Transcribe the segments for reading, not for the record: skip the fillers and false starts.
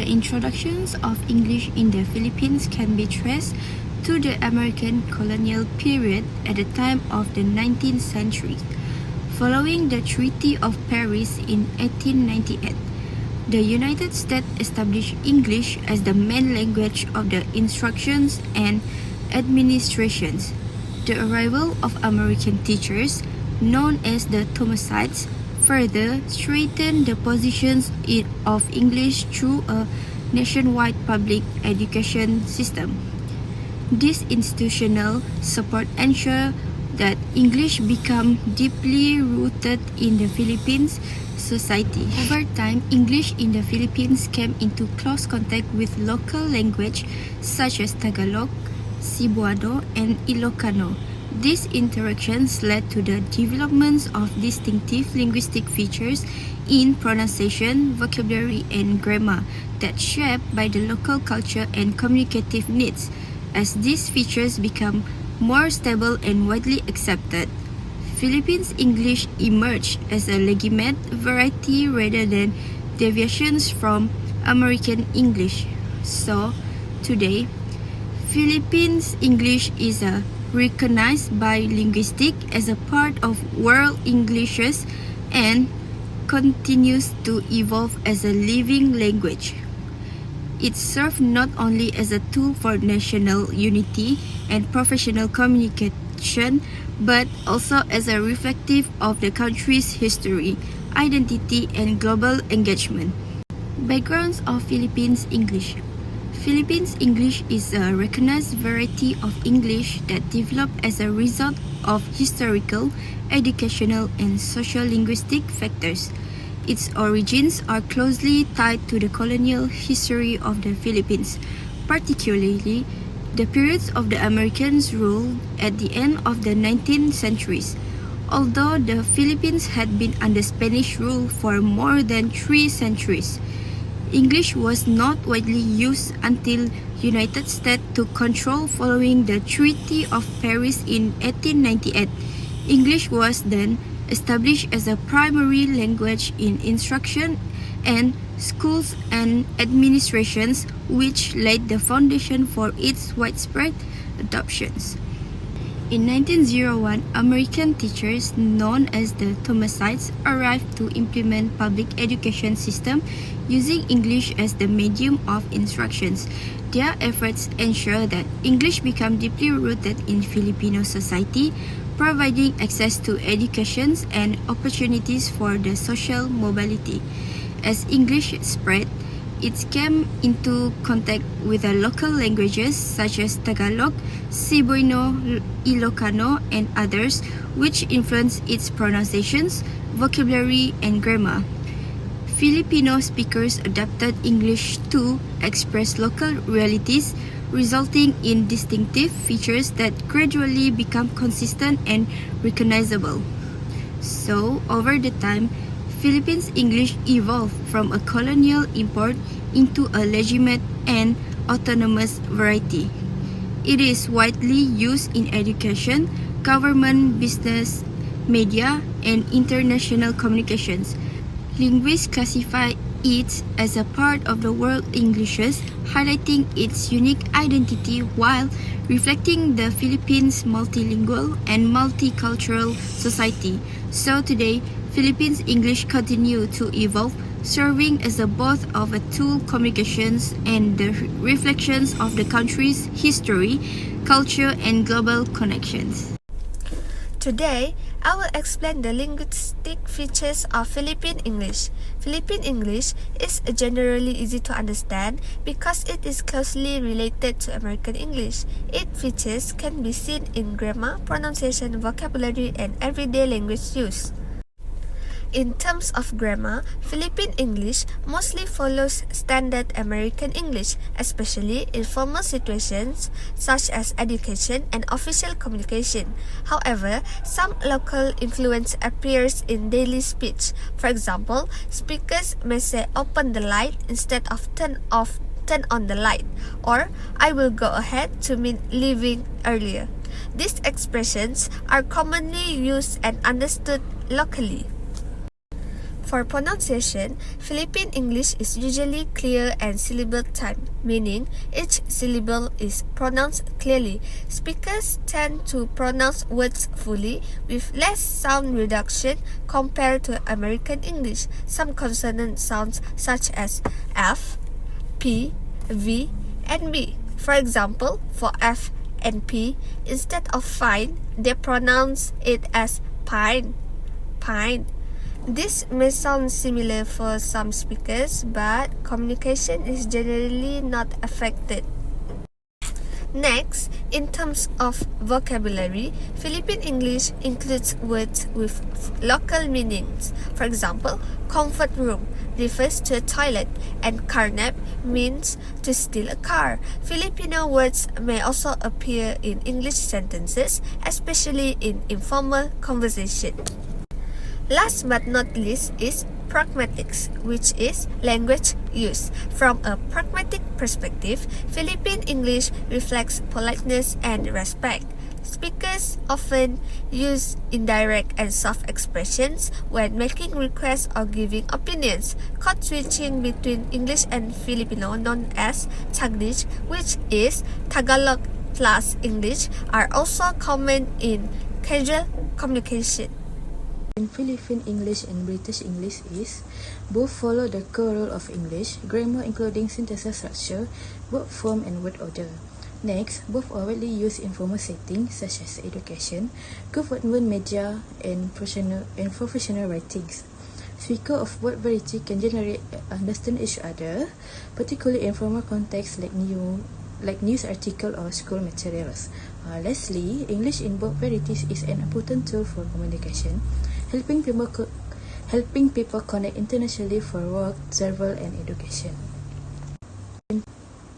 The introductions of English in the Philippines can be traced to the American colonial period at the time of the 19th century. Following the Treaty of Paris in 1898, the United States established English as the main language of the instructions and administrations. The arrival of American teachers, known as the Thomasites, further strengthened the positions of English through a nationwide public education system. This institutional support ensured that English became deeply rooted in the Philippines society. Over time, English in the Philippines came into close contact with local language such as Tagalog, Cebuano, and Ilocano. These interactions led to the development of distinctive linguistic features in pronunciation, vocabulary, and grammar that shaped by the local culture and communicative needs. As these features become more stable and widely accepted, Philippines English emerged as a legitimate variety rather than deviations from American English. So, today, Philippines English is recognized by linguistics as a part of world Englishes and continues to evolve as a living language. It serves not only as a tool for national unity and professional communication, but also as a reflective of the country's history, identity, and global engagement. Backgrounds of Philippines English. Philippines English is a recognized variety of English that developed as a result of historical, educational, and social-linguistic factors. Its origins are closely tied to the colonial history of the Philippines, particularly the periods of the Americans' rule at the end of the 19th centuries. Although the Philippines had been under Spanish rule for more than 3 centuries, English was not widely used until United States took control following the Treaty of Paris in 1898. English was then established as a primary language in instruction and schools and administrations, which laid the foundation for its widespread adoptions. In 1901, American teachers known as the Thomasites arrived to implement public education system using English as the medium of instructions. Their efforts ensured that English became deeply rooted in Filipino society, providing access to education and opportunities for the social mobility. As English spread, it came into contact with the local languages such as Tagalog, Cebuano, Ilocano, and others, which influenced its pronunciations, vocabulary, and grammar. Filipino speakers adapted English to express local realities, resulting in distinctive features that gradually become consistent and recognizable. So, over the time, Philippines English evolved from a colonial import into a legitimate and autonomous variety. It is widely used in education, government, business, media, and international communications. Linguists classify it as a part of the world Englishes, highlighting its unique identity while reflecting the Philippines' multilingual and multicultural society. So today, Philippines English continue to evolve, serving as both of a tool communications and the reflections of the country's history, culture, and global connections. Today, I will explain the linguistic features of Philippine English. Philippine English is generally easy to understand because it is closely related to American English. Its features can be seen in grammar, pronunciation, vocabulary, and everyday language use. In terms of grammar, Philippine English mostly follows standard American English, especially in formal situations such as education and official communication. However, some local influence appears in daily speech. For example, speakers may say "open the light" instead of turn on the light, or "I will go ahead" to mean leaving earlier. These expressions are commonly used and understood locally. For pronunciation, Philippine English is usually clear and syllable timed, meaning each syllable is pronounced clearly. Speakers tend to pronounce words fully with less sound reduction compared to American English. Some consonant sounds such as F, P, V, and B. For example, for F and P, instead of fine, they pronounce it as pine, pine. This may sound similar for some speakers, but communication is generally not affected. Next, in terms of vocabulary, Philippine English includes words with local meanings. For example, comfort room refers to a toilet and carnap means to steal a car. Filipino words may also appear in English sentences, especially in informal conversation. Last but not least is pragmatics, which is language use. From a pragmatic perspective, Philippine English reflects politeness and respect. Speakers often use indirect and soft expressions when making requests or giving opinions. Code switching between English and Filipino, known as Taglish, which is Tagalog plus English, are also common in casual communication. In Philippine English and British English is both follow the core rule of English, grammar including syntax structure, verb form and word order. Next, both are widely used in formal settings such as education, government media, and professional writings. Speakers of both variety can generally understand each other, particularly in formal contexts like news article or school materials. Lastly, English in both varieties is an important tool for communication, helping people connect internationally for work, travel, and education.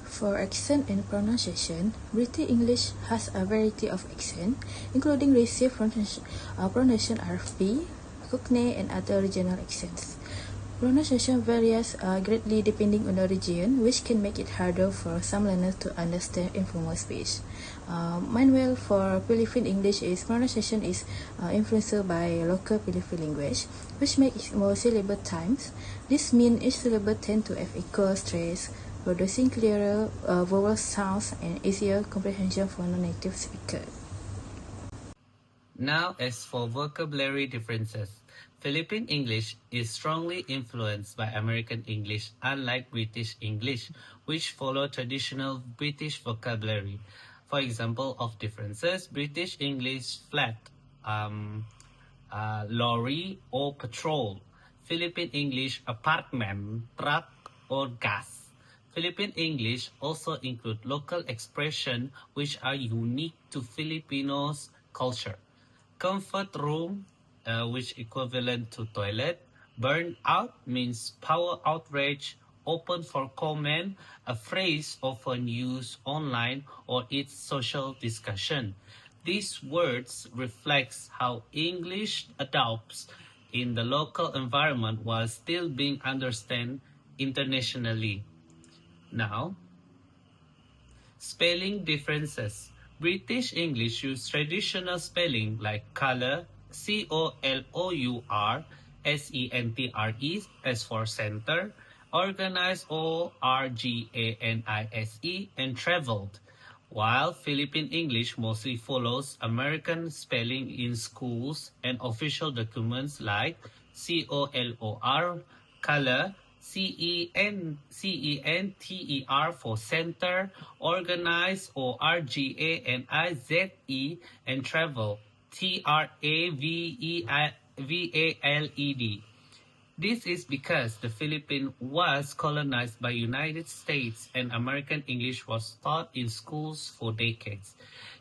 For accent and pronunciation, British English has a variety of accent, including received pronunciation RFP, Cockney, and other regional accents. Pronunciation varies greatly depending on the region, which can make it harder for some learners to understand informal speech. Meanwhile, for Philippine English, pronunciation is influenced by local Philippine language, which makes more syllable times. This means each syllable tends to have equal stress, producing clearer vowel sounds and easier comprehension for non-native speakers. Now, as for vocabulary differences, Philippine English is strongly influenced by American English, unlike British English, which follow traditional British vocabulary. For example of differences, British English flat, lorry or patrol. Philippine English apartment, truck or gas. Philippine English also include local expressions which are unique to Filipinos' culture. Comfort room, which equivalent to toilet. Burn out means power outrage, open for comment, a phrase often used online or its social discussion. These words reflects how English adopts in the local environment while still being understood internationally. Now, spelling differences. British English use traditional spelling like colour, COLOUR, SENTRE as for center, organize, ORGANISE, and traveled, while Philippine English mostly follows American spelling in schools and official documents like COLOR, color, CENTER for center, organize, ORGANIZE, and travel, TRAVELED. This is because the Philippines was colonized by United States and American English was taught in schools for decades.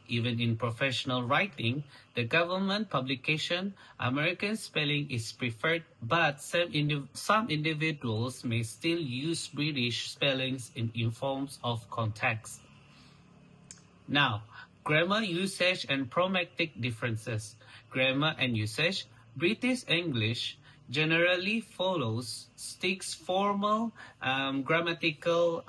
Even in professional writing, the government publication, American spelling is preferred, but some individuals may still use British spellings in forms of context. Now, grammar usage and pragmatic differences. Grammar and usage. British English generally follows sticks formal grammatical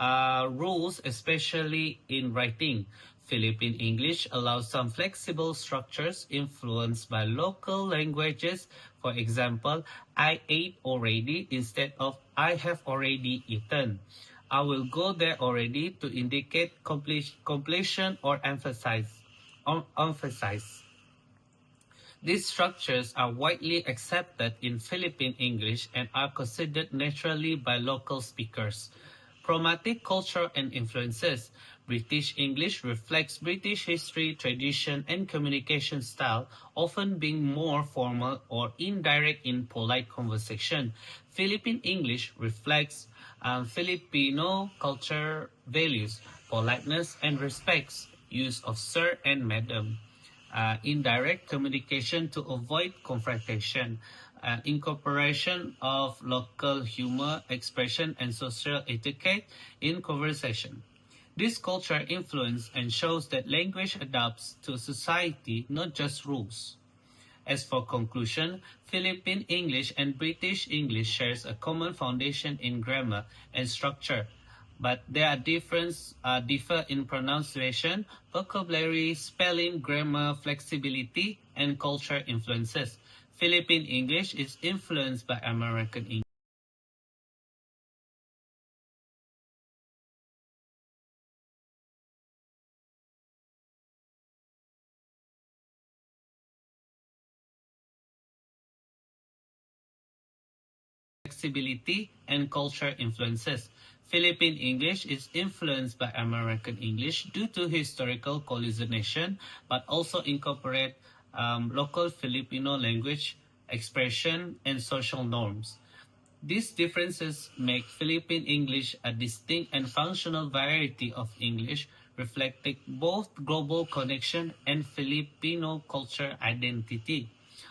rules, especially in writing. Philippine English allows some flexible structures influenced by local languages. For example, I ate already instead of I have already eaten. I will go there already to indicate completion or emphasize. These structures are widely accepted in Philippine English and are considered naturally by local speakers. Chromatic culture and influences. British English reflects British history, tradition, and communication style, often being more formal or indirect in polite conversation. Philippine English reflects Filipino culture values, politeness and respects, use of sir and madam. Indirect communication to avoid confrontation, incorporation of local humor, expression, and social etiquette in conversation. This culture influence ensures that language adapts to society, not just rules. As for conclusion, Philippine English and British English shares a common foundation in grammar and structure, but their differ in pronunciation, vocabulary, spelling, grammar, flexibility, and culture influences. Philippine English is influenced by American English. Flexibility and culture influences. Philippine English is influenced by American English due to historical colonization, but also incorporate local Filipino language, expression, and social norms. These differences make Philippine English a distinct and functional variety of English, reflecting both global connection and Filipino culture identity.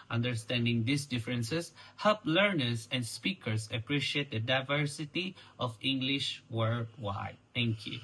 Understanding these differences help learners and speakers appreciate the diversity of English worldwide. Thank you.